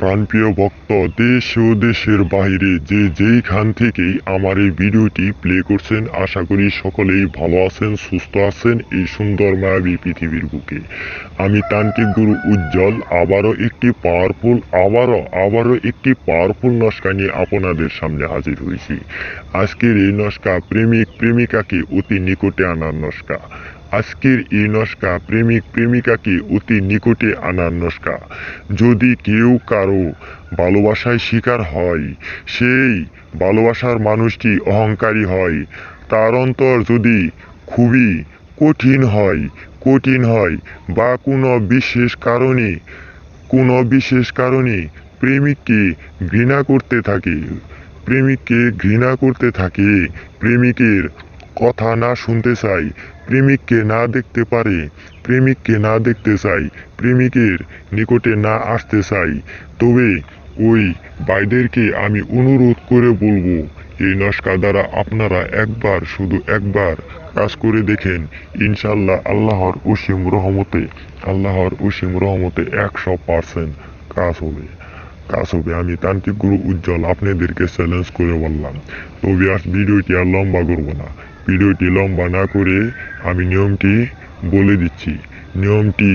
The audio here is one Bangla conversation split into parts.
প্রাণপ্রিয় ভক্ত দেশ ও দেশের বাইরে যে যেইখান থেকেই আমার এই ভিডিওটি প্লে করছেন, আশা করি সকলেই ভালো আছেন, সুস্থ আছেন এই সুন্দর মায়াবী পৃথিবীর বুকে। আমি তান্ত্রিক গুরু উজ্জ্বল আবারও একটি পাওয়ারফুল নস্কা নিয়ে আপনাদের সামনে হাজির হয়েছি। আজকের এই নস্কা প্রেমিক প্রেমিকাকে অতি নিকটে আনার নস্কা। আজকের এই নস্কা প্রেমিক প্রেমিকাকে অতি নিকটে আনার নস্কা। যদি কেউ কারো ভালোবাসায় শিকার হয়, সেই ভালোবাসার মানুষটি অহংকারী হয়, তার অন্তর যদি খুবই কঠিন হয় বা কোনো বিশেষ কারণে প্রেমিককে ঘৃণা করতে থাকে, প্রেমিকের কথা না শুনতে চাই, প্রেমিককে না দেখতে চাই, প্রেমিকের নিকটে না আসতে চাই, তবে ওই ভাইদেরকে আমি অনুরোধ করে বলবো, এই নস্কা দ্বারা আপনারা শুধু একবার কাজ করে দেখেন। ইনশাল্লাহ আল্লাহর অসীম রহমতে 100% কাজ হবে। আমি তান্ত্রিক গুরু উজ্জ্বল আপনাদেরকে চ্যালেঞ্জ করে বললাম। তো ভিডিওটি আর লম্বা করবো না, ভিডিওটি লম্বা না করে আমি নিয়মটি বলে দিচ্ছি। নিয়মটি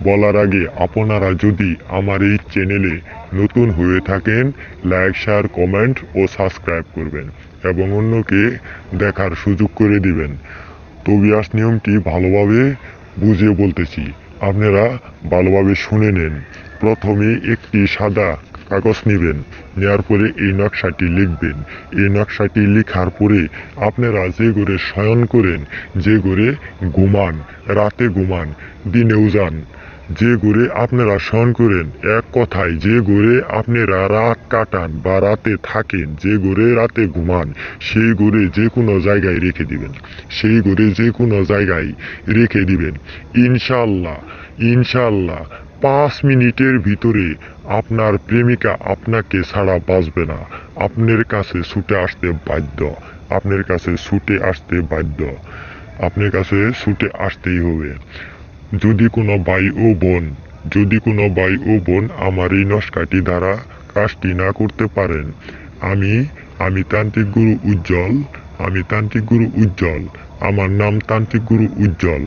বলার আগে আপনারা যদি আমার এই চ্যানেলে নতুন হয়ে থাকেন, লাইক, শেয়ার, কমেন্ট ও সাবস্ক্রাইব করবেন এবং অন্যকে দেখার সুযোগ করে দিবেন। তো নিয়মটি ভালোভাবে বুঝিয়ে বলতেছি, আপনারা ভালোভাবে শুনে নেন। প্রথমে একটি সাদা কাগজ নেবেন, নেওয়ার পরে এই নকশাটি লিখবেন। এই নকশাটি লেখার পরে আপনারা যে ঘরে শয়ন করেন, যে ঘরে ঘুমান, রাতে ঘুমান, দিনেও যান, যে ঘরে আপনারা শয়ন করেন, এক কথায় যে ঘরে আপনারা রাত কাটান বা রাতে থাকেন, যে ঘরে রাতে ঘুমান, সেই ঘরে যে কোনো জায়গায় রেখে দিবেন। ইনশাল্লাহ 5 মিনিটের ভিতরে আপনার প্রেমিকা আপনাকে ছাড়া বাঁচবে না, আপনার কাছে ছুটে আসতেই হবে। যদি কোনো ভাই ও বোন আমার এই নস্কাটি দ্বারা কাজটি না করতে পারেন, আমি তান্ত্রিক গুরু উজ্জ্বল, আমার নাম তান্ত্রিক গুরু উজ্জ্বল।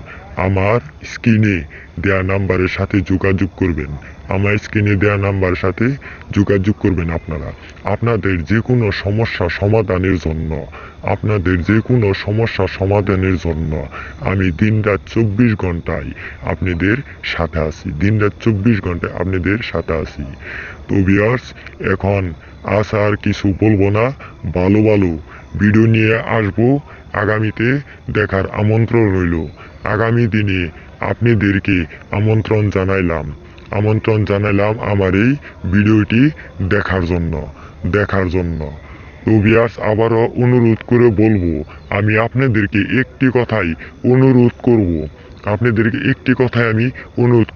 আমার স্ক্রিনে দেয়া নাম্বারের সাথে যোগাযোগ করবেন, আপনারা আপনাদের যে কোনো সমস্যা সমাধানের জন্য আমি দিনরাত 24 ঘন্টায় আপনাদের সাথে আছি। তো ভিউয়ার্স, এখন আর কিছু বলবো না, ভালো ভিডিও নিয়ে আসবো আগামীতে, দেখার আমন্ত্রণ রইল। আগামী দিনে আপনাদেরকে আমন্ত্রণ জানাইলাম আমার এই ভিডিওটি দেখার জন্য। তো ভিউয়ার্স, আবারও অনুরোধ করে বলবো, আমি আপনাদেরকে একটি কথাই অনুরোধ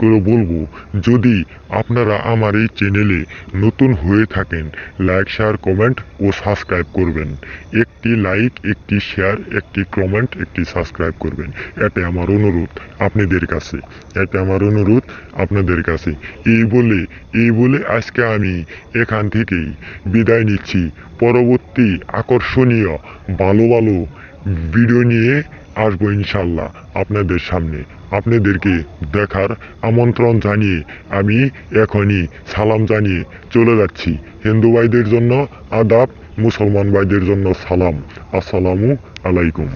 করে বলবো, যদি আপনারা আমার এই চ্যানেলে নতুন হয়ে থাকেন, লাইক, শেয়ার, কমেন্ট ও সাবস্ক্রাইব করবেন। একটি লাইক, একটি শেয়ার, একটি কমেন্ট, একটি সাবস্ক্রাইব করবেন। এটা আমার অনুরোধ আপনাদের কাছে। এই বলে আজকে আমি এখান থেকেই বিদায় নিচ্ছি। পরবর্তী আকর্ষণীয় ভালো ভিডিও নিয়ে আসবো ইনশাল্লাহ আপনাদের সামনে। আপনাদেরকে দেখার আমন্ত্রণ জানিয়ে আমি এখনই সালাম জানিয়ে চলে যাচ্ছি। হিন্দু ভাইদের জন্য আদাব, মুসলমান ভাইদের জন্য সালাম। আসসালামু আলাইকুম।